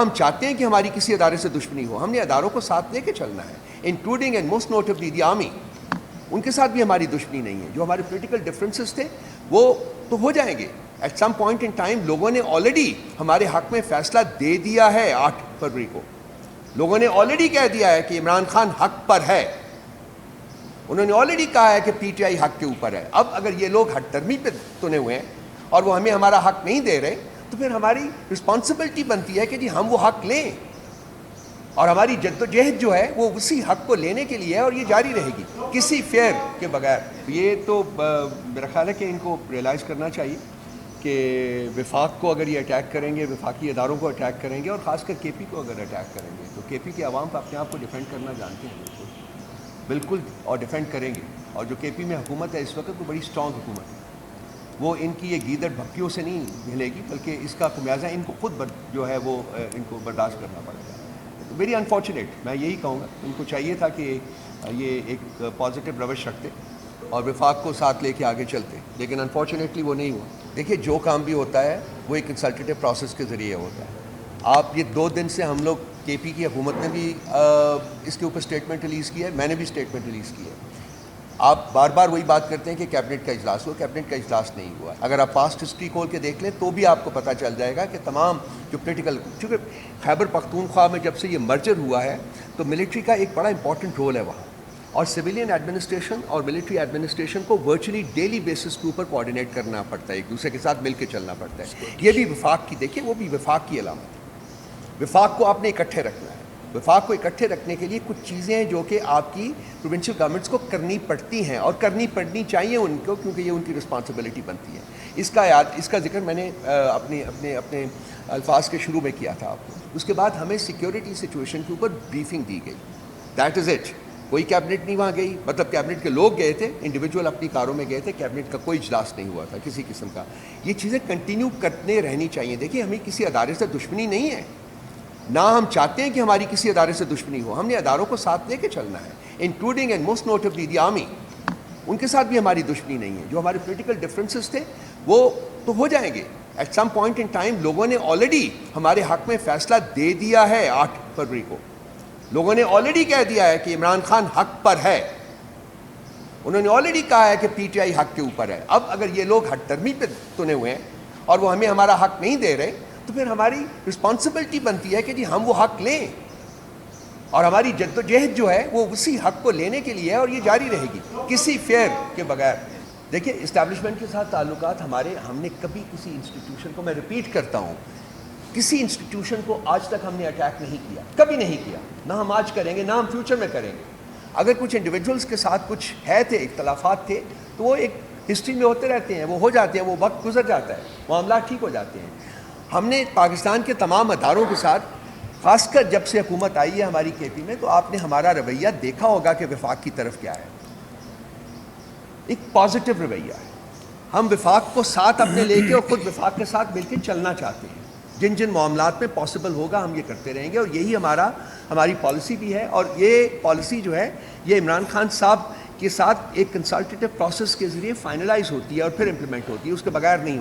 ہم چاہتے ہیں کہ ہماری کسی ادارے سے دشمنی ہو، ہم نے اداروں کو ساتھ لے کے چلنا ہے، including and most notably the army. ان کے ساتھ بھی ہماری دشمنی نہیں ہے. جو ہمارے پولیٹیکل ڈفرینسز تھے وہ تو ہو جائیں گے. At some point in time لوگوں نے آلریڈی ہمارے حق میں فیصلہ دے دیا ہے. 8 فروری کو لوگوں نے آلریڈی کہہ دیا ہے کہ عمران خان حق پر ہے. انہوں نے آلریڈی کہا ہے کہ پی ٹی آئی حق کے اوپر ہے. اب اگر یہ لوگ ہٹ درمی پہ تنے ہوئے ہیں اور وہ ہمیں ہمارا حق نہیں دے رہے تو پھر ہماری رسپانسبلٹی بنتی ہے کہ جی ہم وہ حق لیں، اور ہماری جدوجہد جو ہے وہ اسی حق کو لینے کے لیے ہے اور یہ جاری رہے گی کسی فیئر کے بغیر. یہ تو میرا خیال ہے کہ ان کو ریئلائز کرنا چاہیے کہ وفاق کو اگر یہ اٹیک کریں گے، وفاقی اداروں کو اٹیک کریں گے، اور خاص کر کے پی کو اگر اٹیک کریں گے تو کے پی کے عوام اپنے آپ کو ڈیفینڈ کرنا جانتے ہیں بالکل، اور ڈیفینڈ کریں گے. اور جو کے پی میں حکومت ہے اس وقت وہ بڑی اسٹرانگ حکومت ہے. وہ ان کی یہ گیدڑ بھپکیوں سے نہیں ہلے گی، بلکہ اس کا خمیازہ ان کو خود جو ہے وہ ان کو برداشت کرنا پڑے گا. ویری انفارچونیٹ، میں یہی کہوں گا ان کو چاہیے تھا کہ یہ ایک پازیٹیو روش رکھتے اور وفاق کو ساتھ لے کے آگے چلتے، لیکن انفارچونیٹلی وہ نہیں ہوا. دیکھیے جو کام بھی ہوتا ہے وہ ایک کنسلٹیٹیو پروسیس کے ذریعے ہوتا ہے. آپ یہ 2 دن سے ہم لوگ کے پی کی حکومت نے بھی اس کے اوپر اسٹیٹمنٹ ریلیز کی ہے، میں نے بھی اسٹیٹمنٹ ریلیز کی ہے. آپ بار بار وہی بات کرتے ہیں کہ کیبنٹ کا اجلاس ہوا، کیبنٹ کا اجلاس نہیں ہوا. اگر آپ پاسٹ ہسٹری کھول کے دیکھ لیں تو بھی آپ کو پتہ چل جائے گا کہ تمام جو پولیٹیکل، چونکہ خیبر پختونخوا میں جب سے یہ مرجر ہوا ہے تو ملٹری کا ایک بڑا امپورٹنٹ رول ہے وہاں، اور سویلین ایڈمنسٹریشن اور ملٹری ایڈمنسٹریشن کو ورچولی ڈیلی بیسس کے اوپر کوآرڈینیٹ کرنا پڑتا ہے، ایک دوسرے کے ساتھ مل کے چلنا پڑتا ہے. یہ بھی وفاق کی، دیکھیے وہ بھی وفاق کی علامت ہے. وفاق کو آپ نے اکٹھے رکھنا ہے. وفاق کو اکٹھے رکھنے کے لیے کچھ چیزیں ہیں جو کہ آپ کی پروونشل گورنمنٹس کو کرنی پڑتی ہیں اور کرنی پڑنی چاہیے ان کو، کیونکہ یہ ان کی رسپانسبلٹی بنتی ہے. اس کا ذکر میں نے اپنے الفاظ کے شروع میں کیا تھا آپ کو. اس کے بعد ہمیں سیکیورٹی سچویشن کے اوپر بریفنگ دی گئی. That is it. کوئی کیبنٹ نہیں وہاں گئی، مطلب کیبنٹ کے لوگ گئے تھے، انڈیویجول اپنی کاروں میں گئے تھے، کیبنٹ کا کوئی اجلاس نہیں ہوا تھا کسی قسم کا. یہ چیزیں کنٹینیو کرتے رہنی چاہیے. دیکھیے ہمیں کسی ادارے سے دشمنی نہیں ہے، نہ ہم چاہتے ہیں کہ ہماری کسی ادارے سے دشمنی ہو، ہم نے اداروں کو ساتھ لے کے چلنا ہے، including and most notably the army. ان کے ساتھ بھی ہماری دشمنی نہیں ہے. جو ہمارے پولیٹیکل ڈفرینسز تھے وہ تو ہو جائیں گے. At some point in time لوگوں نے آلریڈی ہمارے حق میں فیصلہ دے دیا ہے. 8 فروری کو لوگوں نے آلریڈی کہہ دیا ہے کہ عمران خان حق پر ہے. انہوں نے آلریڈی کہا ہے کہ پی ٹی آئی حق کے اوپر ہے. اب اگر یہ لوگ ہٹ درمی پہ تنے ہوئے ہیں اور وہ ہمیں ہمارا حق نہیں دے رہے تو پھر ہماری رسپانسبلٹی بنتی ہے کہ جی ہم وہ حق لیں، اور ہماری جدوجہد جو ہے وہ اسی حق کو لینے کے لیے ہے اور یہ جاری رہے گی کسی فیئر کے بغیر. دیکھیے اسٹیبلشمنٹ کے ساتھ تعلقات ہم نے کبھی کسی انسٹیٹیوشن کو، میں ریپیٹ کرتا ہوں، کسی انسٹیٹیوشن کو آج تک ہم نے اٹیک نہیں کیا، کبھی نہیں کیا، نہ ہم آج کریں گے، نہ ہم فیوچر میں کریں گے. اگر کچھ انڈیویجولس کے ساتھ کچھ تھے اختلافات تھے تو وہ ایک ہسٹری میں ہوتے رہتے ہیں، وہ ہو جاتے ہیں، وہ وقت گزر جاتا ہے، معاملات ٹھیک ہو جاتے ہیں. ہم نے پاکستان کے تمام اداروں کے ساتھ، خاص کر جب سے حکومت آئی ہے ہماری کے پی میں، تو آپ نے ہمارا رویہ دیکھا ہوگا کہ وفاق کی طرف کیا ہے. ایک پازیٹیو رویہ ہے. ہم وفاق کو ساتھ اپنے لے کے اور خود وفاق کے ساتھ مل کے چلنا چاہتے ہیں. جن معاملات میں پاسبل ہوگا ہم یہ کرتے رہیں گے، اور یہی ہماری پالیسی بھی ہے. اور یہ پالیسی جو ہے یہ عمران خان صاحب کے ساتھ ایک کنسلٹیٹیو پروسیس کے ذریعے فائنلائز ہوتی ہے اور پھر امپلیمنٹ ہوتی ہے، اس کے بغیر نہیں ہوتی.